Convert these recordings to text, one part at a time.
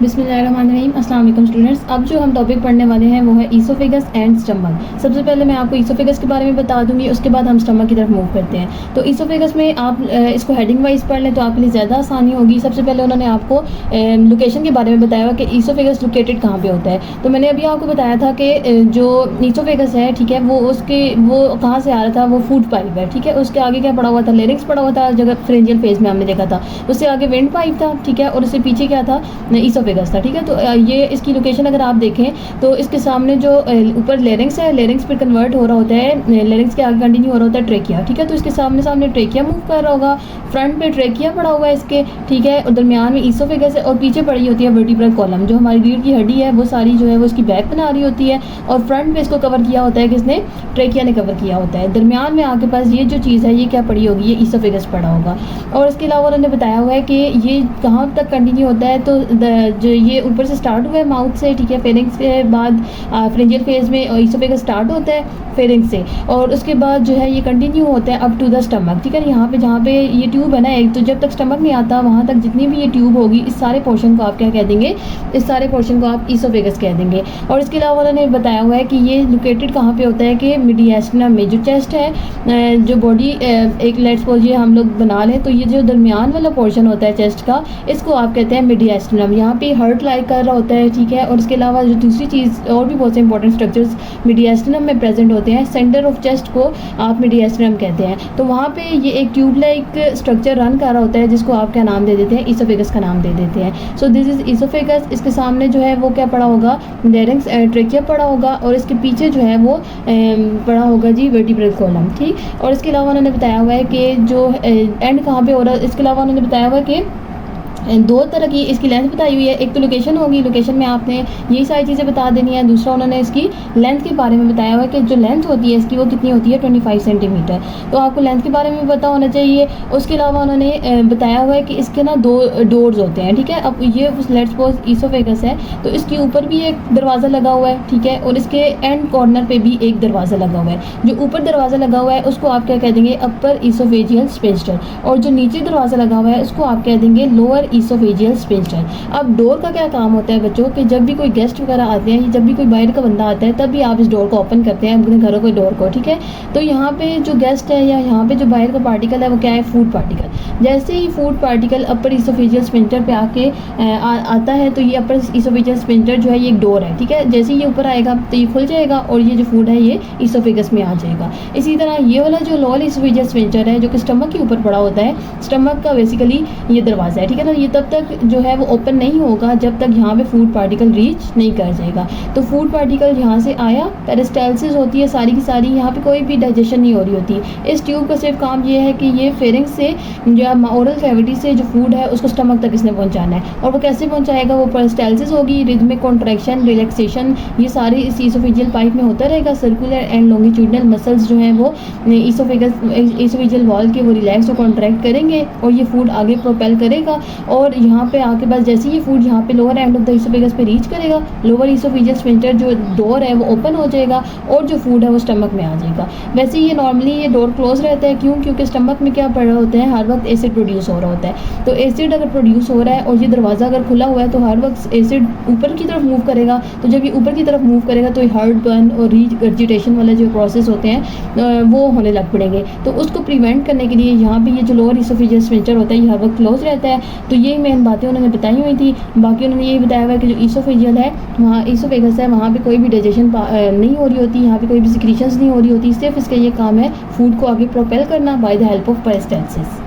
बिस्मिल्लाहिर्रहमानिर्रहीम। अस्सलाम वालेकुम स्टूडेंट्स। अब जो हम टॉपिक पढ़ने वाले हैं वो है ईसोफेगस एंड स्टमक। सबसे पहले मैं आपको ईसोफेगस के बारे में बता दूंगी, उसके बाद हम स्टमक की तरफ मूव करते हैं। तो ईसोफेगस में आप इसको हेडिंग वाइज पढ़ लें तो आपके लिए ज़्यादा आसानी होगी। सबसे पहले उन्होंने आपको लोकेशन के बारे में बताया हुआ कि ईसोफेगस लोकेटेड कहाँ पर होता है। तो मैंने अभी आपको बताया था कि जो ईसोफेगस है, ठीक है, वो कहाँ से आ रहा था, वो फूड पाइप है, ठीक है। उसके आगे क्या पड़ा हुआ था, लेरिंग्स पड़ा हुआ था, जगह फ्रेंजियल फेज में हमने देखा था। उससे आगे विंड पाइप था, ठीक है, और उससे पीछे क्या था, ईसोफेगस था, ठीक है। तो ये इसकी लोकेशन अगर आप देखें तो इसके सामने जो ऊपर लेरिंग्स है, लेरिंग्स पर कन्वर्ट हो रहा होता है, लेरिंग्स के आगे कंटिन्यू हो रहा होता है ट्रेकिया, ठीक है। तो इसके सामने सामने ट्रेकिया मूव कर रहा होगा, फ्रंट पे ट्रेकिया पड़ा हुआ है इसके, ठीक है, और दरमियान में ईसोफेगस है, और पीछे पड़ी होती है वर्टिब्रल कॉलम, जो हमारी रीढ़ की हड्डी है वो सारी जो है वो उसकी बैक बना रही होती है, और फ्रंट पे इसको कवर किया होता है किसने, ट्रेकिया ने कवर किया होता है। दरमियान में आपके पास ये जो चीज़ है ये क्या पड़ी होगी, ये ईसोफेगस पड़ा होगा। और इसके अलावा उन्होंने बताया हुआ है कि ये कहाँ तक कंटिन्यू होता है, तो जो ये ऊपर से स्टार्ट हुआ है माउथ से, ठीक है, फेरिंग्स के बाद फ्रेंजियल फेज में ईसोफेगस स्टार्ट होता है फेरिंग से, और उसके बाद जो है ये कंटिन्यू होता है अप टू द स्टमक, ठीक है। यहाँ पे जहाँ पे ये ट्यूब है ना एक, तो जब तक स्टमक नहीं आता वहाँ तक जितनी भी ये ट्यूब होगी इस सारे पोर्शन को आप क्या कह देंगे, इस सारे पोर्शन को आप ईसोफेगस कह देंगे। और इसके अलावा उन्होंने बताया हुआ है कि ये लोकेटेड कहाँ पे होता है, कि मीडियास्टिनम में, जो चेस्ट है, जो बॉडी एक लेट्स सपोज ये हम लोग बना लें, तो ये जो दरमियान वाला पोर्शन होता है चेस्ट का, इसको आप कहते हैं मीडियास्टिनम। यहाँ पे हार्ट लाइक कर रहा होता है, ठीक है। और इसके अलावा जो दूसरी चीज़ और भी बहुत से इंपॉर्टेंट स्ट्रक्चर्स मीडियास्टिनम में प्रेजेंट होते हैं, सेंटर ऑफ चेस्ट को आप मीडियास्टिनम कहते हैं। तो वहाँ पे ये एक ट्यूब लाइक स्ट्रक्चर रन कर रहा होता है, जिसको आप क्या नाम दे देते हैं, ईसोफेगस का नाम दे देते हैं। So this is oesophagus. इसके सामने जो है वो क्या पड़ा होगा, लेरिंग्स ट्रेकिया पड़ा होगा, और इसके पीछे जो है वो पड़ा होगा जी वर्टिब्रल कॉलम, ठीक। और इसके अलावा उन्होंने बताया हुआ है कि जो एंड कहाँ पे हो रहा है, इसके अलावा उन्होंने बताया हुआ है कि दो तरह की इसकी लेंथ बताई हुई है। एक तो लोकेशन होगी, लोकेशन में आपने यही सारी चीज़ें बता देनी है। दूसरा उन्होंने इसकी लेंथ के बारे में बताया हुआ है कि जो लेंथ होती है इसकी वो कितनी होती है, 25 सेंटीमीटर। तो आपको लेंथ के बारे में पता होना चाहिए। उसके अलावा उन्होंने बताया हुआ है कि इसके ना दो डोर्स होते हैं, ठीक है। अब ये लेट्स सपोज ईसोफेगस है, तो इसके ऊपर भी एक दरवाज़ा लगा हुआ है, ठीक है, और इसके एंड कॉर्नर पर भी एक दरवाज़ा लगा हुआ है। जो ऊपर दरवाज़ा लगा हुआ है उसको आप क्या कह देंगे, अपर ईसोफेजियल स्फिंक्टर, और जो नीचे दरवाज़ा लगा हुआ है उसको आप कह देंगे लोअर ईसोफेजियल स्फिंक्टर। अब डोर का क्या काम होता है बच्चों, कि जब भी कोई गेस्ट वगैरह आते हैं, जब भी कोई बाहर का बंदा आता है, तब भी आप इस डोर को ओपन करते हैं अपने घरों के डोर को, ठीक है। तो यहाँ पे जो गेस्ट है या यहाँ पे जो बाहर का पार्टिकल है वो क्या है, फूड पार्टिकल। जैसे ही फूड पार्टिकल अपर ईसोफेजियल स्फिंक्टर पे आके आता है, तो ये अपर ईसोफेजियल स्फिंक्टर जो है ये एक डोर है, ठीक है। जैसे ही ये ऊपर आएगा तो ये खुल जाएगा और ये जो फूड है ये ईसोफेगस में आ जाएगा। इसी तरह ये वाला जो लोअर ईसोफेजियल स्फिंक्टर है जो कि स्टमक के ऊपर पड़ा होता है, स्टमक का बेसिकली ये दरवाज़ा है, ठीक है ना। ये तब तक जो है वो ओपन नहीं होगा जब तक यहाँ पे फूड पार्टिकल रीच नहीं कर जाएगा। तो फूड पार्टिकल यहाँ से आया, पेरिस्टाल्सिस होती है सारी की सारी, यहाँ पे कोई भी डाइजेशन नहीं हो रही होती। इस ट्यूब का सिर्फ काम ये है कि ये फेरिंग्स से जो ओरल कैविटी से जो फूड है उसको स्टमक तक इसने पहुँचाना है। और वो कैसे पहुँचाएगा, वो पेरिस्टाल्सिस होगी, रिदमिक कॉन्ट्रैक्शन, रिलैक्सेशन, ये सारे इस ईसोफेजियल पाइप में होता रहेगा। सर्कुलर एंड लॉन्गिट्यूडनल मसल्स जो हैं वो ईसोफेजियल वॉल के वो रिलैक्स और कॉन्ट्रैक्ट करेंगे और ये फूड आगे प्रोपेल करेगा। और यहाँ पे आके बस जैसे ये फूड यहाँ पे lower end of the oesophagus पे रीच करेगा, लोअर ईसोफेजियल स्फिंक्टर जो डोर है वो ओपन हो जाएगा और जो फूड है वो स्टमक में आ जाएगा। वैसे ये नॉर्मली ये डोर क्लोज रहता है, क्यों, क्योंकि स्टमक में क्या पड़ रहा होता है, हर वक्त एसिड प्रोड्यूस हो रहा होता है। तो एसिड अगर प्रोड्यूस हो रहा है और ये दरवाज़ा अगर खुला हुआ है तो हर वक्त एसिड ऊपर की तरफ मूव करेगा। तो जब ये ऊपर की तरफ मूव करेगा तो हार्ट बर्न और रीगर्जिटेशन वाले जो प्रोसेस होते हैं वो होने लग पड़ेंगे। तो उसको प्रिवेंट करने के लिए यहाँ पे ये जो लोअर ईसोफेजियल स्फिंक्टर होता है ये हर वक्त क्लोज रहता है। तो ये मेन बातें उन्होंने बताई हुई थी। बाकी उन्होंने ये बताया हुआ है कि जो ईसोफेजियल है वहाँ ईसोफेगस है वहाँ पे कोई भी डाइजेशन नहीं हो रही होती, यहाँ पे कोई भी सिक्रीशंस नहीं हो रही होती। सिर्फ इसका ये काम है फूड को आगे प्रोपेल करना by the help of peristalsis.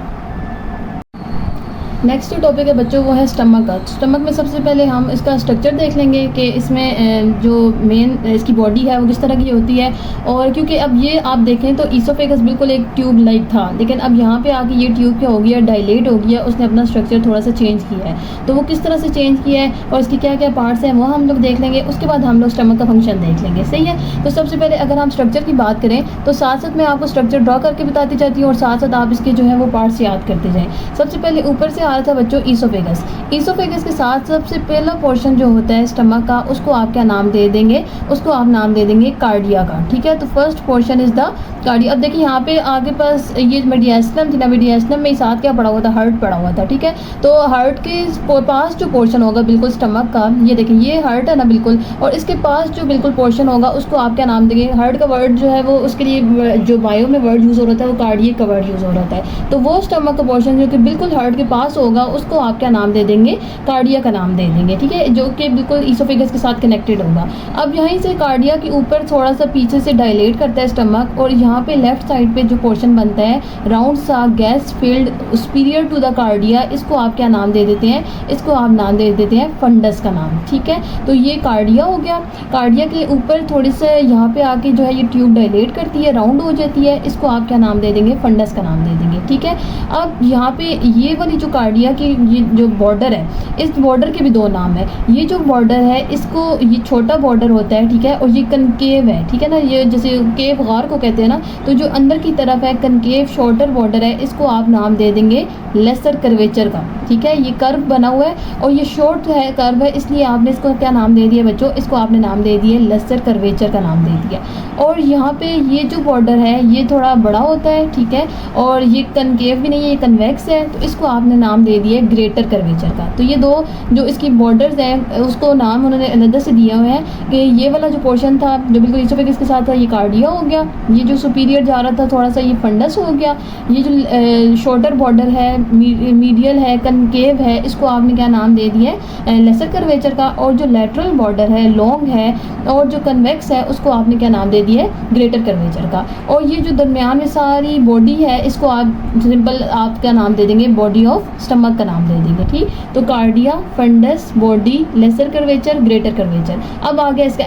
Next जो टॉपिक है बच्चों वो है स्टमक का। स्टमक में सबसे पहले हम इसका स्ट्रक्चर देख लेंगे कि इसमें जो मेन इसकी बॉडी है वो किस तरह की होती है। और क्योंकि अब ये आप देखें तो ईसोफेगस बिल्कुल एक ट्यूब लाइक था, लेकिन अब यहाँ पे आके ये ट्यूब क्या हो गया, डायलेट हो गया, उसने अपना स्ट्रक्चर थोड़ा सा चेंज किया है। तो वो किस तरह से चेंज किया है और इसके क्या क्या पार्ट्स हैं वो हम लोग देख लेंगे। उसके बाद हम लोग स्टमक का फंक्शन देख लेंगे, सही है। तो सबसे पहले अगर हम स्ट्रक्चर की बात करें तो साथ साथ मैं आपको स्ट्रक्चर ड्रॉ करके बताती जाती हूँ और साथ साथ आप इसके जो है वो पार्ट्स याद करते जाएँ। सबसे पहले ऊपर से आ रहा था बच्चों ईसोफेगस। ईसोफेगस के साथ सबसे पहला पोर्शन जो होता है स्टमक का, उसको आप क्या नाम दे देंगे, उसको आप नाम दे देंगे कार्डिया का। ठीक है, तो first portion is the cardia. अब देखिए यहाँ पे आगे पास ये मीडियास्टम थी ना, मीडियास्टम में साथ क्या पड़ा हुआ था, हार्ट पड़ा हुआ था। ठीक है, तो हार्ट के पास जो पोर्शन होगा बिल्कुल स्टमक का, ये देखिए ये हार्ट है ना बिल्कुल, और इसके पास जो बिल्कुल पोर्शन होगा उसको आप क्या नाम देंगे। हार्ट का वर्ड जो है वो उसके लिए जो बायो में वर्ड यूज़ हो रहा था वो कार्डियक का वर्ड यूज़ हो रहा है, तो वो स्टमक का पोर्शन जो कि बिल्कुल हार्ट के पास होगा उसको आप क्या नाम दे देंगे, कार्डिया का नाम दे देंगे। ठीक है, जो कि बिल्कुल ईसोफेगस के साथ कनेक्टेड होगा। अब यहीं से कार्डिया के ऊपर थोड़ा सा पीछे से डायलेट करता है स्टमक, और यहाँ पे लेफ्ट साइड पे जो पोर्शन बनता है राउंड सा gas field superior to the cardia, इसको आप क्या नाम दे देते हैं, इसको आप नाम दे देते हैं फंडस का नाम। ठीक है, तो ये कार्डिया हो गया। कार्डिया के ऊपर थोड़ी से यहाँ पे आके जो है ये ट्यूब डायलेट करती है, राउंड हो जाती है, इसको आप क्या नाम दे देंगे, फंडस का नाम दे देंगे। ठीक है, अब यहाँ पे ये वाली जो कार्डिया की ये जो बॉर्डर है, इस बॉर्डर के भी दो नाम है। ये जो बॉर्डर है इसको, ये छोटा बॉर्डर होता है, ठीक है, और ये कनकेव है। ठीक है ना, ये जैसे केव गार को कहते हैं ना, तो जो अंदर की तरफ है कनकेव शॉर्टर बॉर्डर है, इसको आप नाम दे देंगे लेसर कर्वेचर का। ठीक है, ये कर्व बना हुआ है और ये शॉर्ट है, कर्व है, इसलिए आपने इसको क्या नाम दे दिया बच्चों, इसको आपने नाम दे दिया लेसर कर्वेचर का नाम दे दिया। और यहाँ पे ये जो बॉर्डर है ये थोड़ा बड़ा होता है। ठीक है, और ये कनकेव भी नहीं है, ये कन्वेक्स है, तो इसको आपने नाम दे दिया ग्रेटर कर्वेचर का। तो ये दो जो इसकी बॉर्डर्स हैं उसको नाम उन्होंने अलग से दिए हुए हैं कि ये वाला जो पोर्शन था जो बिल्कुल ईसोफेगस के साथ था ये कार्डिया हो गया, ये जो सुपीरियर जा रहा था थोड़ा सा ये फंडस हो गया, ये जो शॉर्टर बॉर्डर है मीडियल है कनकेव है, इसको आपने क्या नाम दे दिया है लेसर कर्वेचर का, और जो लेटरल बॉर्डर है लॉन्ग है और जो कन्वेक्स है उसको आपने क्या नाम दे दिया है ग्रेटर कर्वेचर का। और ये जो दरमियान में सारी बॉडी है इसको आप सिंपल आप क्या नाम दे देंगे, बॉडी ऑफ स्टमक का नाम दे देंगे। ठीक, तो cardia, fundus, body, lesser curvature, greater curvature. अब आ गया इसका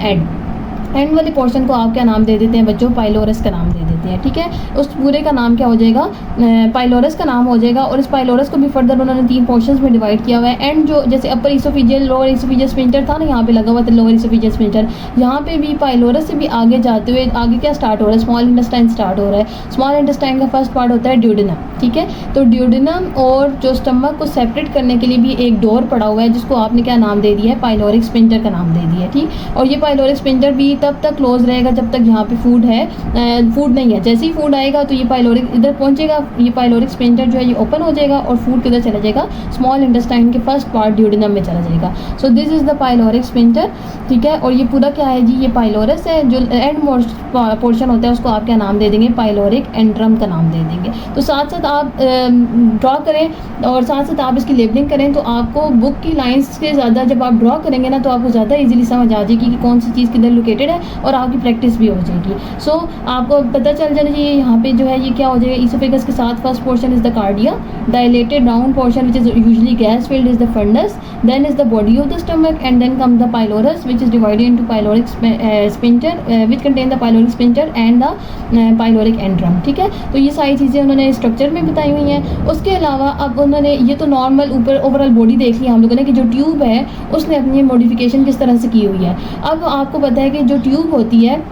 एंड वाले पोर्शन को आप क्या नाम दे देते हैं बच्चों, पाइलोरस का नाम दे देते हैं। ठीक है, उस पूरे का नाम क्या हो जाएगा, पाइलोरस का नाम हो जाएगा। और इस पाइलोरस को भी फर्दर उन्होंने 3 पोर्शंस में डिवाइड किया हुआ है। एंड जो जैसे अपर इसोफिजियल लोअर इसोफिजियल स्फिंक्टर था ना, यहाँ पे लगा हुआ था लोअर इसोफिजियल स्फिंक्टर, यहाँ पे भी पाइलोरस से भी आगे जाते हुए आगे क्या स्टार्ट हो रहा है, स्मॉल इंटेस्टाइन स्टार्ट हो रहा है। स्मॉल इंटेस्टाइन का फर्स्ट पार्ट होता है ड्यूडेनम। ठीक है, तो ड्यूडेनम और जो स्टमक को सेपरेट करने के लिए भी एक डोर पड़ा हुआ है जिसको आपने क्या नाम दे दिया है, पाइलोरिक स्फिंक्टर का नाम दे दिया है। ठीक, और ये पाइलोरिक स्फिंक्टर भी तब तक क्लोज रहेगा जब तक यहाँ पे फूड है, फूड नहीं है। जैसे ही फूड आएगा तो ये पाइलोरिक इधर पहुंचेगा, ये पाइलोरिक स्फिंक्टर जो है ये ओपन हो जाएगा और फूड किधर चला जाएगा, स्मॉल इंटेस्टाइन के फर्स्ट पार्ट ड्यूडेनम में चला जाएगा। So this is the pyloric sphincter. ठीक है, और ये पूरा क्या है जी, ये पाइलोरस है। जो एंड मोस्ट पोर्शन होता है उसको आप क्या नाम दे देंगे, पाइलोरिक एंट्रम का नाम दे देंगे। तो साथ साथ आप ड्रॉ करें और साथ साथ आप इसकी लेबलिंग करें, तो आपको बुक की लाइंस के ज़्यादा जब आप ड्रॉ करेंगे ना तो आपको ज़्यादा इजीली समझ आ जाएगी कि कौन सी चीज़ किधर लोकेटेड है और आपकी प्रैक्टिस भी हो जाएगी। सो आपको पता चल जाना चाहिए यहाँ पे जो है ये क्या हो जाएगा, ईसोफेगस के साथ first portion is the cardia, dilated round portion which is usually gas filled is the fundus, then is the body of the stomach and then come the pylorus which is divided into pyloric sphincter which contain the pyloric sphincter and the pyloric antrum. ठीक है, तो ये सारी चीज़ें उन्होंने structure में बताई हुई हैं। उसके अलावा अब उन्होंने ये तो नॉर्मल ऊपर ओवरऑल बॉडी देख ली हम लोगों ने कि जो ट्यूब है उसने अपनी मॉडिफिकेशन किस तरह से की हुई है। अब आपको पता है कि जो ट्यूब होती है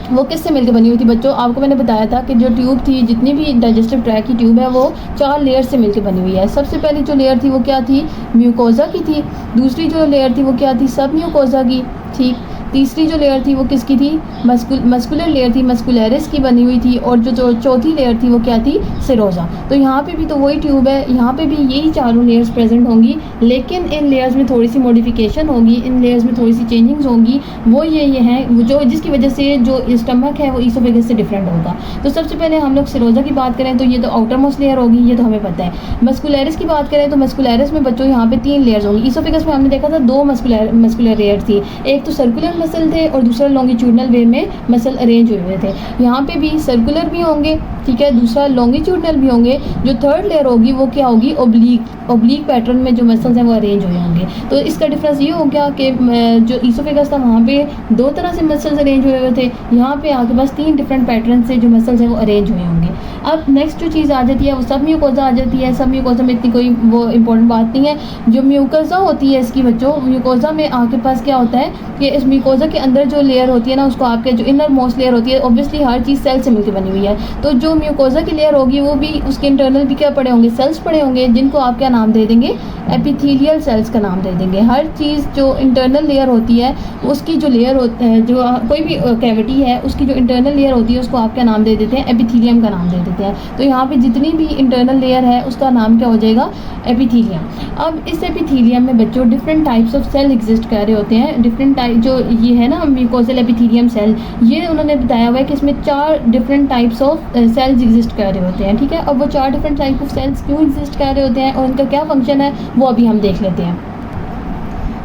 वो किससे मिलकर बनी हुई थी बच्चों, आपको मैंने बताया था कि जो ट्यूब थी, जितनी भी डाइजेस्टिव ट्रैक की ट्यूब है वो 4 लेयर से मिलकर बनी हुई है। सबसे पहली जो लेयर थी वो क्या थी, म्यूकोजा की थी। दूसरी जो लेयर थी वो क्या थी, सब म्यूकोजा की। ठीक, तीसरी जो लेयर थी वो किसकी थी, मस्कुलर लेयर थी, मस्कुलरिस की बनी हुई थी। और जो चौथी लेयर थी वो क्या थी, सिरोजा। तो यहाँ पे भी तो वही ट्यूब है, यहाँ पे भी यही चारों लेयर्स प्रेजेंट होंगी, लेकिन इन लेयर्स में थोड़ी सी मॉडिफिकेशन होगी, इन लेयर्स में थोड़ी सी चेंजिंग्स होंगी। वो ये हैं जो जिसकी वजह से जो स्टमक है वो ईसोफेगस से डिफरेंट होगा। तो सबसे पहले हम लोग सिरोजा की बात करें तो ये तो आउटर मोस्ट लेयर होगी, ये तो हमें पता है। मस्कुलरिस की बात करें तो मस्कुलरिस में बच्चों यहाँ पे 3 लेयर्स होंगी। ईसोफेगस में हमने देखा था 2 मस्कुलर लेयर थी, एक तो सर्कुलर मसल थे और दूसरा लॉन्गिट्यूडनल वे में मसल अरेंज हुए थे। यहाँ पे भी सर्कुलर भी होंगे, ठीक है, दूसरा लॉन्गिट्यूडनल भी होंगे। जो थर्ड लेयर होगी वो क्या होगी, ओब्लीक पैटर्न में जो मसल्स हैं वो अरेंज हुए होंगे। तो इसका डिफरेंस ये हो गया कि जो ईसोफेगस था वहाँ पे 2 तरह से मसल्स अरेंज हुए थे, यहाँ पे आपके पास 3 डिफरेंट पैटर्न से जो मसल्स हैं वो अरेंज हुए होंगे। अब नेक्स्ट जो चीज़ आ जाती है वो सब म्यूकोजा आ जाती है। सब म्यूकोजा में इतनी कोई वो इंपॉर्टेंट बात नहीं है। जो म्यूकोजा होती है इसकी बच्चों, म्यूकोजा में आपके पास क्या होता है कि इस म्यूकोजा के अंदर जो लेयर होती है ना, उसको आपके जो इनर मोस्ट लेयर होती है, ऑब्वियसली हर चीज़ सेल से मिलकर बनी हुई है, तो जो म्यूकोजा की लेयर होगी वो भी उसके इंटरनल भी क्या पड़े होंगे, सेल्स पड़े होंगे, जिनको आप क्या नाम दे देंगे, एपिथेलियल सेल्स का नाम दे देंगे। हर चीज़ जो इंटरनल लेयर होती है उसकी जो लेयर होती है, जो कोई भी कैविटी है उसकी जो इंटरनल लेयर होती है उसको आप क्या नाम दे देते हैं, एपिथेलियम का नाम दे देते हैं। तो यहाँ पे जितनी भी इंटरनल लेयर है उसका नाम क्या हो जाएगा, एपिथेलियम। अब इस एपिथेलियम में बच्चों different types of cell exist कर रहे होते हैं। डिफरेंट टाइप जो ये है ना म्यूकोजल एपिथेलियम सेल, ये उन्होंने बताया हुआ है कि इसमें 4 different types of cells exist कर रहे होते हैं, ठीक है। अब वो 4 डिफरेंट टाइप ऑफ सेल्स क्यों एग्जिस्ट कर रहे होते हैं और उनका क्या फंक्शन है वो अभी हम देख लेते हैं।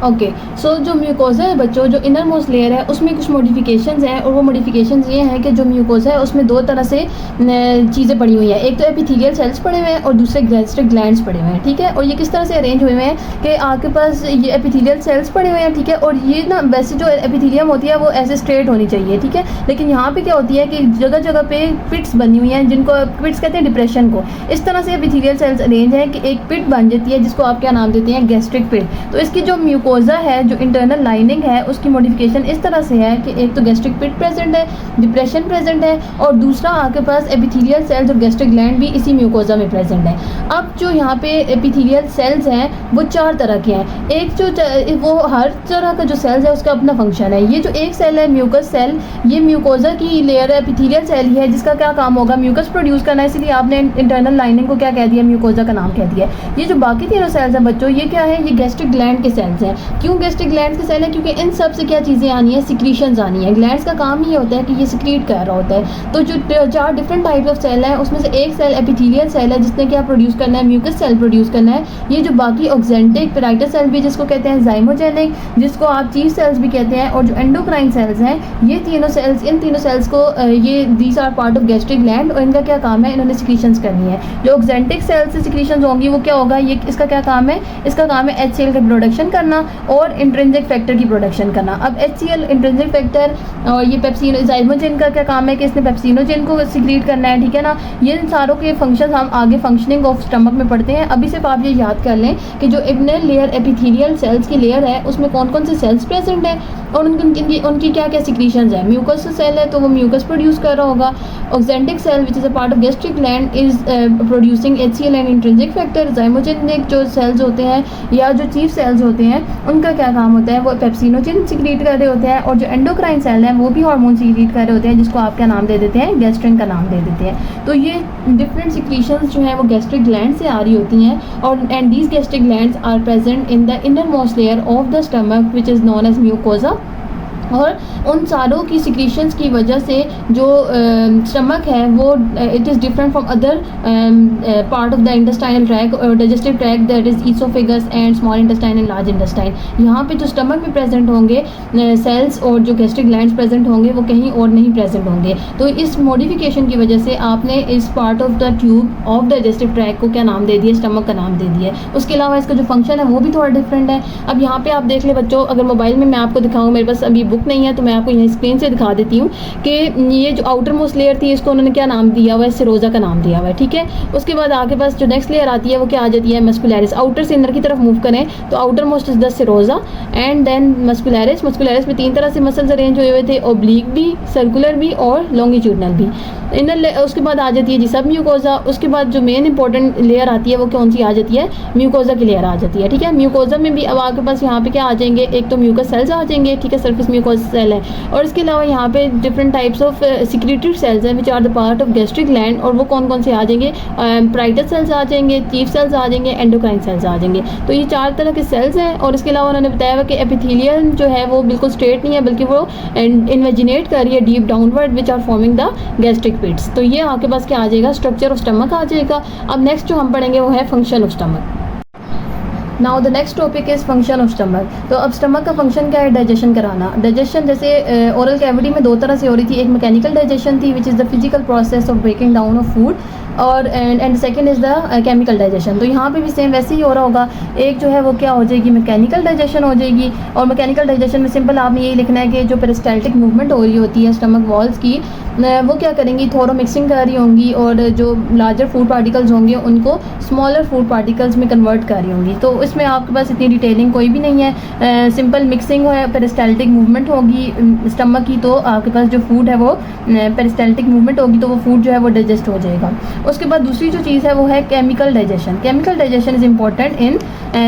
ओके, सो जो म्यूकोजा है बच्चों, जो इनर मोस्ट लेयर है उसमें कुछ मॉडिफिकेशंस हैं, और वो मॉडिफिकेशंस ये हैं कि जो म्यूकोजा है उसमें 2 तरह से चीज़ें पड़ी हुई हैं। एक तो एपिथेलियल सेल्स पड़े हुए हैं और दूसरे गैस्ट्रिक ग्लैंड्स पड़े हुए हैं, ठीक है। और ये किस तरह से अरेंज हुए हैं कि आपके पास ये एपिथेलियल सेल्स पड़े हुए हैं, ठीक है। और ये ना वैसे जो एपिथेलियम होती है वो ऐसे स्ट्रेट होनी चाहिए, ठीक है। लेकिन यहाँ पे क्या होती है कि जगह जगह पे पिट्स बनी हुई हैं, जिनको पिट्स कहते हैं डिप्रेशन को। इस तरह से एपिथेलियल सेल्स अरेंज है कि एक पिट बन जाती है जिसको आप क्या नाम देते हैं, गैस्ट्रिक पिट। तो इसकी जो म्यूकोजा है, जो इंटरनल लाइनिंग है, उसकी मॉडिफिकेशन इस तरह से है कि एक तो गैस्ट्रिक पिट प्रेजेंट है, डिप्रेशन प्रेजेंट है, और दूसरा आपके पास एपिथेलियल सेल्स और गैस्ट्रिक ग्लैंड भी इसी म्यूकोजा में प्रेजेंट है। अब जो यहाँ पे एपिथेलियल सेल्स हैं वो 4 तरह के हैं। एक जो वो हर तरह का जो सेल्स है उसका अपना फंक्शन है। ये जो एक सेल है म्यूकस सेल, ये म्यूकोजा की लेयर एपिथेलियल सेल ही है, जिसका क्या काम होगा, म्यूकस प्रोड्यूस करना है, इसलिए आपने इंटरनल लाइनिंग को क्या कह दिया, म्यूकोजा का नाम कह दिया। ये जो बाकी तीनों सेल्स हैं बच्चों, ये क्या है, ये गैस्ट्रिक ग्लैंड के सेल्स हैं। क्यों गैस्ट्रिक ग्लैंड्स के सेल है, क्योंकि इन सब से क्या चीज़ें आनी है, सिक्रीशंस आनी है। ग्लैंड्स का काम ही होता है कि ये सिक्रीट कर रहा होता है। तो जो 4 डिफरेंट टाइप ऑफ सेल है उसमें से एक सेल एपिथेलियल सेल है, जिसने क्या प्रोड्यूस करना है, म्यूकस सेल प्रोड्यूस करना है। ये जो बाकी ऑक्जेंटिक पेराइटल सेल भी जिसको कहते हैं, जाइमोजेनिक जिसको आप चीफ सेल्स भी कहते हैं, और जो एंडोक्राइन सेल्स हैं, ये तीनों सेल्स, इन तीनों सेल्स को ये these are part of gastric gland, और इनका क्या काम है, इन्होंने सिक्रीशंस करनी है। जो ऑक्जेंटिक सेल्स से सिक्रीशंस होंगी वो क्या होगा, ये इसका क्या काम है, इसका काम है HCl का प्रोडक्शन करना और इंट्रिंसिक फैक्टर की प्रोडक्शन करना। अब HCl इंट्रिंसिक फैक्टर और ये पेप्सिनो जाइमोजेन का क्या काम है कि इसने पेप्सिनोजेन को सिक्रीट करना है, ठीक है ना। ये सारों के फंक्शन हम आगे फंक्शनिंग ऑफ स्टमक में पढ़ते हैं। अभी सिर्फ आप ये याद कर लें कि जो इनर लेयर एपिथेलियल सेल्स की लेयर है उसमें कौन कौन से सेल्स प्रेजेंट है और उनकी क्या क्या सिक्रीशंस है। म्यूकस सेल है तो वो म्यूकस प्रोड्यूस कर रहा होगा। Oxyntic cell which is a part of gastric gland is producing HCl and intrinsic factor. Zymogenic जो सेल्स होते हैं या जो चीफ सेल्स होते हैं उनका क्या काम होता है, वो पेप्सिनोजेन सिक्रीट कर रहे होते हैं, और जो एंडोक्राइन सेल हैं वो भी हार्मोन सिक्रीट कर रहे होते हैं, जिसको आप क्या नाम दे देते हैं, गैस्ट्रिन का नाम दे देते हैं। तो ये डिफरेंट सिक्रीशंस जो हैं वो गैस्ट्रिक ग्लैंड से आ रही होती हैं, और and these gastric glands are present in the inner most layer of the stomach which is known as mucosa. और उन सारों की सिक्रीशंस की वजह से जो स्टमक है वो it is different from other part of the intestinal tract और digestive tract, that is oesophagus and small intestine and large intestine. यहाँ पे जो स्टमक में प्रेजेंट होंगे सेल्स और जो गैस्ट्रिक ग्लैंड्स प्रेजेंट होंगे वो कहीं और नहीं प्रेजेंट होंगे। तो इस मॉडिफिकेशन की वजह से आपने इस part of the tube of digestive track को क्या नाम दे दिया, स्टमक का नाम दे दिया। उसके अलावा इसका जो फंक्शन है वो भी थोड़ा डिफरेंट है। अब यहाँ पे आप देख ले बच्चों, अगर मोबाइल में मैं आपको दिखाऊँ, मेरे पास अभी बुक नहीं है तो मैं आपको यहाँ स्क्रीन से दिखा देती हूँ कि ये जो आउटर मोस्ट लेयर थी इसको उन्होंने क्या नाम दिया हुआ है, सिरोजा का नाम दिया हुआ है, ठीक है। उसके बाद आगे पास जो नेक्स्ट लेयर आती है वो क्या आ जाती है, मस्कुलरिस। आउटर से इनर की तरफ मूव करें तो outer most is the serosa and then muscularis. Muscularis में 3 तरह से मसल्स अरेंज हुए हुए थे, ओब्लिक भी, सर्कुलर भी और लॉन्गिट्यूडनल भी। उसके बाद आ जाती है जी सब म्यूकोजा। उसके बाद जो मेन इंपॉर्टेंट लेयर आती है वो कौन सी आ जाती है, म्यूकोजा की लेयर आ जाती है, ठीक है। म्यूकोजा में भी अब आपके पास यहाँ पे क्या आ जाएंगे, एक तो म्यूकस सेल्स आ जाएंगे, ठीक है, सरफेस म्यूकोस सेल है, और इसके अलावा यहाँ पे different types of secretory cells हैं which are the part of gastric gland, और वो कौन कौन से आ जाएंगे, पेराइटल सेल्स आ जाएंगे, चीफ सेल्स आ जाएंगे, एंडोक्राइन सेल्स आ जाएंगे। तो ये 4 तरह के सेल्स हैं। और इसके अलावा उन्होंने बताया हुआ कि एपिथेलियल जो है वो बिल्कुल स्ट्रेट नहीं है, बल्कि वो इन्वेजिनेट कर रही है deep downward which are forming the gastric pits. तो ये आपके पास क्या आ जाएगा, स्ट्रक्चर ऑफ स्टमक आ जाएगा। अब नेक्स्ट जो हम पढ़ेंगे वो है function of stomach. Now the next topic is function of stomach. तो अब स्टमक का फंक्शन क्या है, डाइजेशन कराना। डाइजेशन जैसे ओरल कैविटी में 2 तरह से हो रही थी, एक मैकेनिकल डाइजेशन थी which is the physical process of breaking down of food, और and second is the chemical digestion. तो यहाँ पे भी सेम वैसे ही हो रहा होगा। एक जो है वो क्या हो जाएगी, मैकेनिकल डाइजेशन हो जाएगी, और मैकेनिकल डाइजेशन में सिंपल आपने यही लिखना है कि जो पेरिस्टाल्टिक मूवमेंट हो रही होती है स्टमक वॉल्स की, वो क्या करेंगी, थोरो मिक्सिंग कर रही होंगी, और जो लार्जर फूड पार्टिकल्स होंगे उनको स्मॉलर फूड पार्टिकल्स में कन्वर्ट कर रही होंगी। तो इस इसमें आपके पास इतनी डिटेलिंग कोई भी नहीं है, सिंपल मिक्सिंग है, पेरिस्टाल्टिक मूवमेंट होगी स्टमक की, तो आपके पास जो फूड है वो पेरिस्टाल्टिक मूवमेंट होगी, तो वो फूड जो है वो डाइजेस्ट हो जाएगा। उसके बाद दूसरी जो चीज़ है वो है chemical digestion. Chemical digestion is important in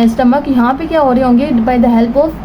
stomach. यहाँ पे क्या हो रहे होंगे, by the help of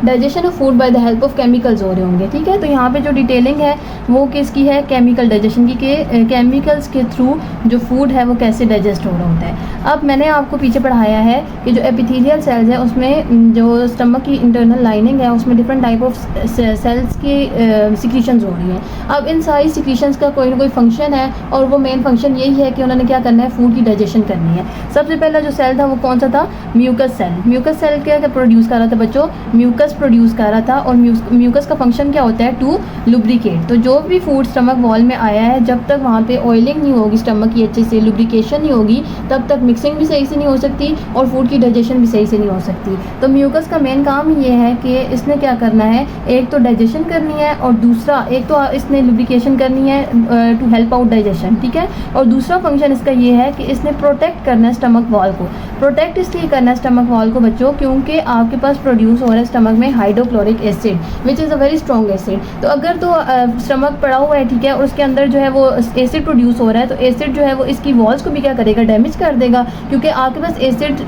digestion of food by the help of chemicals हो रहे होंगे, ठीक है। तो यहाँ पे जो डिटेलिंग है वो किसकी है, केमिकल डाइजेशन की, के केमिकल्स के थ्रू जो फूड है वो कैसे डाइजेस्ट हो रहा होता है। अब मैंने आपको पीछे पढ़ाया है कि जो एपिथेलियल सेल्स है उसमें जो स्टमक की इंटरनल लाइनिंग है उसमें डिफरेंट टाइप ऑफ सेल्स की सिक्रीशंस हो रही हैं। अब इन सारी सिक्रीशंस का कोई ना कोई फंक्शन है, और वो मेन फंक्शन यही है कि उन्होंने क्या करना है, फूड की डाइजेशन करनी है। सबसे पहला जो सेल था वो कौन सा था, म्यूकस सेल। म्यूकस सेल क्या प्रोड्यूस कर रहा था बच्चों, म्यूकस प्रोड्यूस कर रहा था, और म्यूकस का फंक्शन क्या होता है, टू लुब्रिकेट। तो जो भी फूड स्टमक वॉल में आया है, जब तक वहाँ पे ऑयलिंग नहीं होगी स्टमक की अच्छे से, लुब्रिकेशन नहीं होगी, तब तक मिक्सिंग भी सही से नहीं हो सकती और फूड की डाइजेशन भी सही से नहीं हो सकती। तो म्यूकस का मेन काम ये है कि इसने क्या करना है, एक तो डाइजेशन करनी है, और दूसरा एक तो इसने लुब्रिकेशन करनी है टू हेल्प आउट डाइजेशन, ठीक है। और दूसरा फंक्शन इसका ये है कि इसने प्रोटेक्ट करना है स्टमक वॉल को। प्रोटेक्ट इसलिए करना है स्टमक वॉल को बच्चों, क्योंकि आपके पास प्रोड्यूस हो रहा है स्टमक में hydrochloric acid, which is a very strong acid. तो अगर तो स्टमक पड़ा हुआ है, ठीक है, और उसके अंदर जो है वो एसिड प्रोड्यूस हो रहा है, तो एसिड जो है वो इसकी वॉल्स को भी क्या करेगा, डैमेज कर देगा, क्योंकि आपके पास एसिड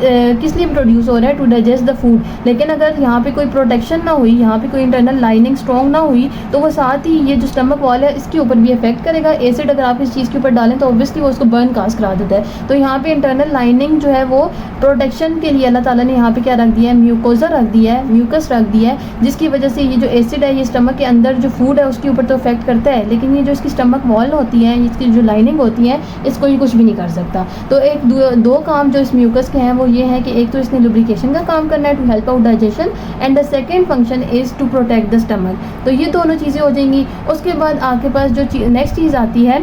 किस लिए प्रोड्यूस हो रहा है, टू डाइजेस्ट द फूड। लेकिन अगर यहाँ पे कोई प्रोटेक्शन ना हुई, यहाँ पे कोई इंटरनल लाइनिंग स्ट्रॉन्ग ना हुई, तो वो साथ ही ये जो स्टमक वॉल है इसके ऊपर भी इफेक्ट करेगा। एसिड अगर आप इस चीज़ के ऊपर डालें तो ऑब्वियसली वो उसको बर्न कास्ट करा देता है। तो यहाँ पे इंटरनल लाइनिंग जो है वो प्रोटेक्शन के लिए अल्लाह ताला ने यहाँ पे क्या रख दिया है, म्यूकोजा रख दिया है, म्यूकस रख दिया है, जिसकी वजह से ये जो एसिड है ये स्टमक के अंदर जो फूड है उसके ऊपर तो इफेक्ट करता है, लेकिन ये जो इसकी स्टमक वॉल होती है, इसकी जो लाइनिंग होती है, इसको ये कुछ भी नहीं कर सकता। तो एक दो काम जो इस म्यूकस के हैं वो ये है कि एक तो इसने लुब्रिकेशन का काम करना है to help out digestion, and the second function is to protect the stomach. तो ये दोनों चीज़ें हो जाएंगी। उसके बाद आपके पास जो नेक्स्ट चीज़ आती है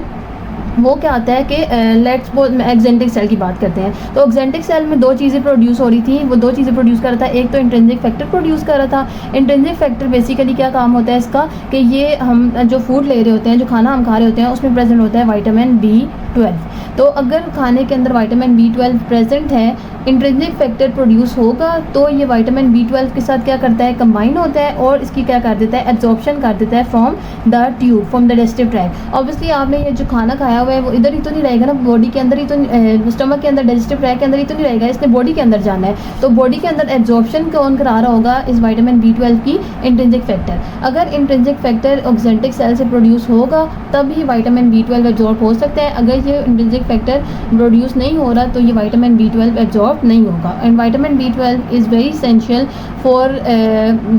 वो क्या आता है कि लेट्स एक्जेंटिक सेल की बात करते हैं। तो एक्जेंटिक सेल में दो चीज़ें प्रोड्यूस हो रही थी, वो दो चीज़ें प्रोड्यूस कर रहा था। एक तो इंट्रिंसिक फैक्टर प्रोड्यूस कर रहा था। इंट्रिंसिक फैक्टर बेसिकली क्या काम होता है इसका, कि ये हम जो फूड ले रहे होते हैं, जो खाना हम खा रहे होते हैं, उसमें प्रेजेंट होता है विटामिन B12। तो अगर खाने के अंदर विटामिन B12 प्रेजेंट है, इंट्रिंसिक फैक्टर प्रोड्यूस होगा, तो ये विटामिन B12 के साथ क्या करता है, कंबाइन होता है और इसकी क्या कर देता है, एब्जॉर्प्शन कर देता है from the tube, from the digestive tract. Obviously आपने ये जो खाना खाया हुआ है वो इधर ही तो नहीं रहेगा ना, बॉडी के अंदर ही तो, स्टमक के अंदर, डाइजेस्टिव ट्रैक्ट के अंदर ही तो नहीं रहेगा, इसने बॉडी के अंदर जाना है। तो बॉडी के अंदर एब्जॉर्प्शन कौन करा रहा होगा, इस विटामिन B12 की इंट्रिंसिक फैक्टर। अगर इंट्रिंसिक फैक्टर ऑक्जेंटिक सेल से प्रोड्यूस होगा तब ही विटामिन B12 एब्जॉर्ब हो सकता है। अगर ये इंट्रिंसिक फैक्टर प्रोड्यूस नहीं हो रहा तो ये विटामिन B12 एब्जॉर्ब नहीं होगा। And vitamin B12 is very essential for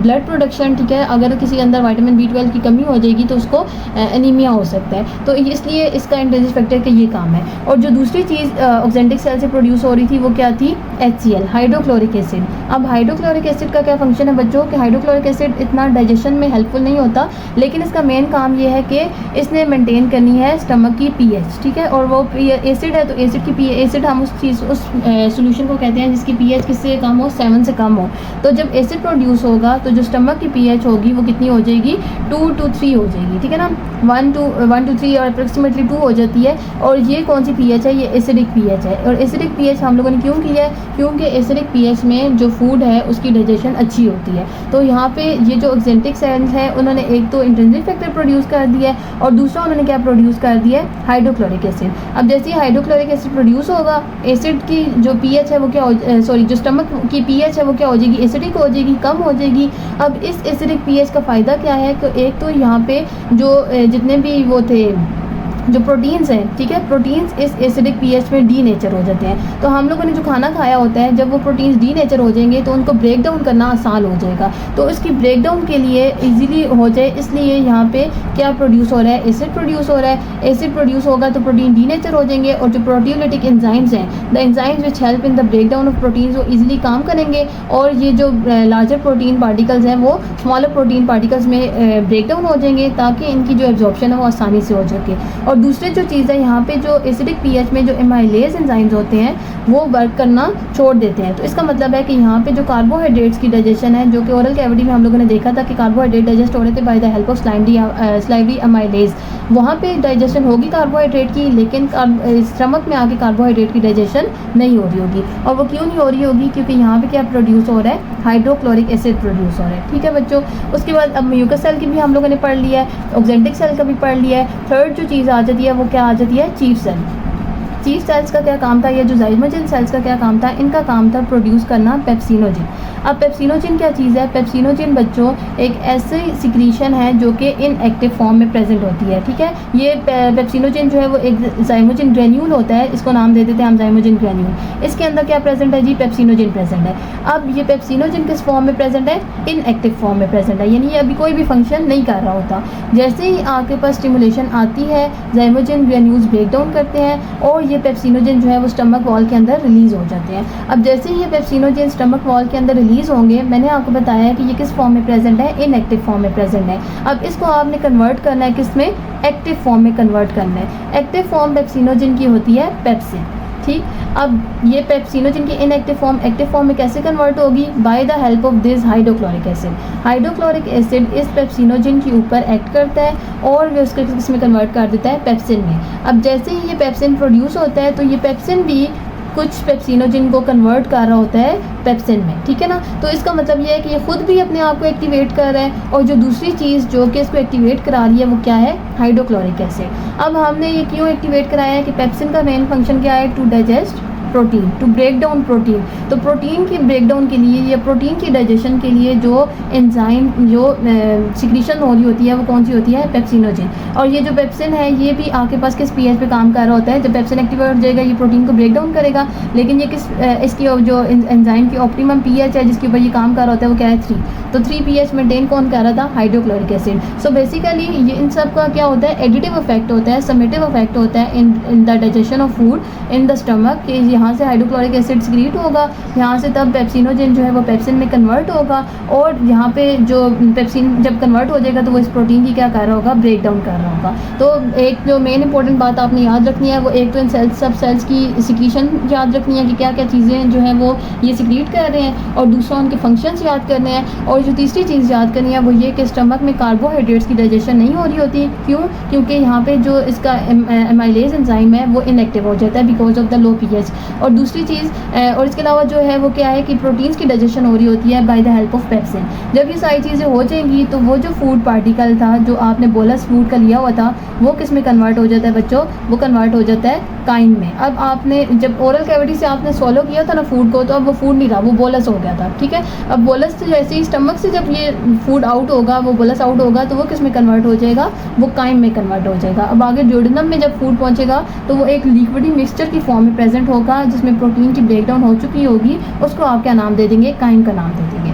blood production, ठीक है। अगर किसी के अंदर विटामिन B12 की कमी हो जाएगी तो उसको एनीमिया हो सकता है। तो इसलिए इसका इंट्रिंसिक फैक्टर का ये काम है। और जो दूसरी चीज़ ऑक्जेंटिक सेल से प्रोड्यूस हो रही थी वो क्या थी, HCl, हाइड्रोक्लोरिक एसिड। अब हाइड्रोक्लोरिक एसिड का क्या फंक्शन है बच्चों, कि हाइड्रोक्लोरिक एसिड इतना डाइजेशन में हेल्पफुल नहीं होता, लेकिन इसका मेन काम ये है कि इसने मेंटेन करनी है स्टमक की pH, ठीक है। और वो एसिड है तो एसिड की एसिड हम उस सोल्यूशन को कहते हैं जिसकी pH किससे कम हो, 7 से कम हो। तो जब एसिड प्रोड्यूस होगा तो जो स्टमक की pH होगी वो कितनी हो जाएगी, 2 to 3 हो जाएगी, ठीक है ना। 1 to 3 और अप्रॉक्सीमेटली 2 हो जाती है। और ये कौन सी pH है, ये एसिडिक pH है। और एसिडिक pH हम लोगों ने क्यों की है, क्योंकि एसिडिक pH में जो फूड है उसकी डाइजेशन अच्छी होती है। तो यहाँ पे ये जो ऑक्जेंटिक सेल्स है उन्होंने एक तो इंट्रिंसिक फैक्टर प्रोड्यूस कर दिया है और दूसरा उन्होंने क्या प्रोड्यूस कर दिया है, हाइड्रोक्लोरिक एसिड। अब जैसे ही हाइड्रोक्लोरिक एसिड प्रोड्यूस होगा, एसिड की जो pH है वो क्या सॉरी जो स्टमक की pH है वो क्या हो जाएगी, एसिडिक हो जाएगी, कम हो जाएगी। अब इस एसिडिक pH का फ़ायदा क्या है कि एक तो यहाँ पे जो जितने भी वो थे जो प्रोटीन्स हैं, ठीक है, प्रोटीन्स इस एसिडिक pH में डी नेचर हो जाते हैं। तो हम लोगों ने जो खाना खाया होता है, जब वो प्रोटीन्स डी नेचर हो जाएंगे तो उनको ब्रेक डाउन करना आसान हो जाएगा। तो इसकी ब्रेक डाउन के लिए इजीली हो जाए, इसलिए यहाँ पे क्या प्रोड्यूस हो रहा है, एसिड प्रोड्यूस हो रहा है। एसिड प्रोड्यूस होगा तो प्रोटीन डी नेचर हो जाएंगे और जो प्रोटियोलिटिक एंजाइम्स हैं, the enzymes which help in the break down of proteins, वो ईजिली काम करेंगे और ये जो लार्जर प्रोटीन पार्टिकल्स हैं वो स्मॉलर प्रोटीन पार्टिकल्स में ब्रेक डाउन हो जाएंगे, ताकि इनकी जो एब्जॉर्प्शन है वो आसानी से हो सके। और दूसरी जो चीज़ है यहाँ पे जो एसिडिक पीएच में जो एमाइलेज एंजाइम्स होते हैं वो वर्क करना छोड़ देते हैं। तो इसका मतलब है कि यहाँ पे जो कार्बोहाइड्रेट्स की डाइजेशन है, जो कि ओरल कैविटी में हम लोगों ने देखा था कि कार्बोहाइड्रेट डाइजेस्ट हो रहे थे by the help of salivary amylase, वहाँ पे डाइजेशन होगी कार्बोहाइड्रेट की, लेकिन स्टमक में आके कार्बोहाइड्रेट की डाइजेशन नहीं हो रही होगी। और वो क्यों नहीं हो रही होगी? क्योंकि यहाँ पे क्या प्रोड्यूस हो रहा है? हाइड्रोक्लोरिक एसिड प्रोड्यूस हो रहा है। ठीक है बच्चों, उसके बाद अब म्यूकस सेल की भी हम लोगों ने पढ़ लिया है, ऑक्जेंटिक सेल का भी पढ़ लिया है। थर्ड जो चीज़ आ जाती है वो क्या आ जाती है? Chief cell. चीफ सेल्स का क्या काम था? ये जो जाइमोजिन सेल्स का क्या काम था? इनका काम था प्रोड्यूस करना पेप्सिनोजिन। अब पेप्सिनोजिन क्या चीज़ है? पेप्सिनोजिन बच्चों एक ऐसी सिक्रीशन है जो कि इनएक्टिव फॉर्म में प्रेजेंट होती है। ठीक है, ये पेप्सिनोजिन जो है वो एक जाइमोजिन ग्रेन्यूल होता है, इसको नाम दे देते हैं हम जाइमोजिन ग्रेन्यूल। इसके अंदर क्या प्रेजेंट है जी? पेप्सिनोजिन प्रेजेंट है। अब ये पेप्सिनोजिन किस फॉर्म में प्रेजेंट है? इनएक्टिव फॉर्म में प्रेजेंट है, यानी ये अभी कोई भी फंक्शन नहीं कर रहा होता। जैसे ही आपके पास स्टिमुलेशन आती है, जाइमोजिन ग्रेन्यूल्स ब्रेक डाउन करते हैं और ये पेप्सिनोजिन जो है वो स्टमक वॉल के अंदर रिलीज़ हो जाते हैं। अब जैसे ही ये पेप्सिनोजिन स्टमक वॉल के अंदर रिलीज़ होंगे, मैंने आपको बताया है कि ये किस फॉर्म में प्रेजेंट है? इनएक्टिव फॉर्म में प्रेजेंट है। अब इसको आपने कन्वर्ट करना है किस में? एक्टिव फॉर्म में कन्वर्ट करना है। एक्टिव फॉर्म पेप्सिनोजिन की होती है पेप्सिन। ठीक, अब ये पेप्सिनोजिन की इनएक्टिव फॉर्म एक्टिव फॉर्म में कैसे कन्वर्ट होगी? By the help of this hydrochloric acid. Hydrochloric acid इस पेप्सिनोजिन के ऊपर एक्ट करता है और वे उसके किसमें कन्वर्ट कर देता है? पेप्सिन में। अब जैसे ही ये पेप्सिन प्रोड्यूस होता है तो ये पेप्सिन भी कुछ पेप्सिनोजिन को कन्वर्ट कर रहा होता है पेप्सिन में। ठीक है ना, तो इसका मतलब ये है कि ये खुद भी अपने आप को एक्टिवेट कर रहा है और जो दूसरी चीज़ जो कि इसको एक्टिवेट करा रही है वो क्या है? Hydrochloric acid. अब हमने ये क्यों एक्टिवेट कराया है कि पेप्सिन का मेन फंक्शन क्या है? To digest protein, to break down protein. तो प्रोटीन की ब्रेक डाउन के लिए या प्रोटीन की डाइजेशन के लिए जो एंजाइम जो सिक्रीशन हो रही होती है वो कौन सी होती है? पेप्सिनोजिन। और ये जो पेप्सिन है ये भी आपके पास किस पीएच पे काम कर रहा होता है? जब पेप्सिन एक्टिवेट हो जाएगा ये प्रोटीन को ब्रेक डाउन करेगा, लेकिन ये किस इसकी जो एंजाइम की ऑप्टिमम पीएच है जिसके ऊपर ये काम कर रहा होता है वो क्या है? 3। तो 3 पीएच मेंटेन कौन कर रहा था? Hydrochloric acid. सो बेसिकली ये इन सब का क्या होता है? एडिटिव इफेक्ट होता है, समेटिव इफेक्ट होता है in the digestion of food in the stomach. यहाँ से हाइड्रोक्लोरिक एसिड सिक्रीट होगा, यहाँ से तब पेप्सिनोजिन जो है वो पेप्सिन में कन्वर्ट होगा और यहाँ पे जो पेप्सिन जब कन्वर्ट हो जाएगा तो वो इस प्रोटीन की क्या कर रहा होगा? ब्रेक डाउन कर रहा होगा। तो एक जो मेन इंपॉर्टेंट बात आपने याद रखनी है वो एक तो इन सेल्स सब सेल्स की सिक्रीशन याद रखनी है कि क्या क्या चीज़ें जो हैं वो ये सिक्रीट कर रहे हैं, और दूसरा उनके फंक्शंस याद करने हैं। और जो तीसरी चीज़ याद करनी है वो ये कि स्टमक में कार्बोहाइड्रेट्स की डाइजेशन नहीं हो रही होती। क्यों? क्योंकि यहाँ पे जो इसका एमाइलेज एंजाइम है वो इनएक्टिव हो जाता है because of the low pH. और दूसरी चीज़ और इसके अलावा जो है वो क्या है कि प्रोटीन्स की डाइजेशन हो रही होती है by the help of pepsin. जब ये सारी चीज़ें हो जाएंगी तो वो जो फूड पार्टिकल था जो आपने बोलस फूड का लिया हुआ था वो किस में कन्वर्ट हो जाता है बच्चों? वो कन्वर्ट हो जाता है काइन में। अब आपने जब ओरल कैविटी से आपने swallow किया था ना फूड को, तो अब वो फूड नहीं रहा, वो बोलस हो गया था। ठीक है, अब बोलस से जैसे ही स्टमक से जब ये फूड आउट होगा, वो बोलस आउट होगा तो वो किस में कन्वर्ट हो जाएगा? वो काइन में कन्वर्ट हो जाएगा। अब आगे ड्यूडेनम में जब फूड पहुंचेगा तो वो एक लिक्विडी मिक्सचर की फॉर्म में प्रेजेंट होगा जिसमें प्रोटीन की ब्रेकडाउन हो चुकी होगी, उसको आप क्या नाम दे देंगे? काइन का नाम दे देंगे।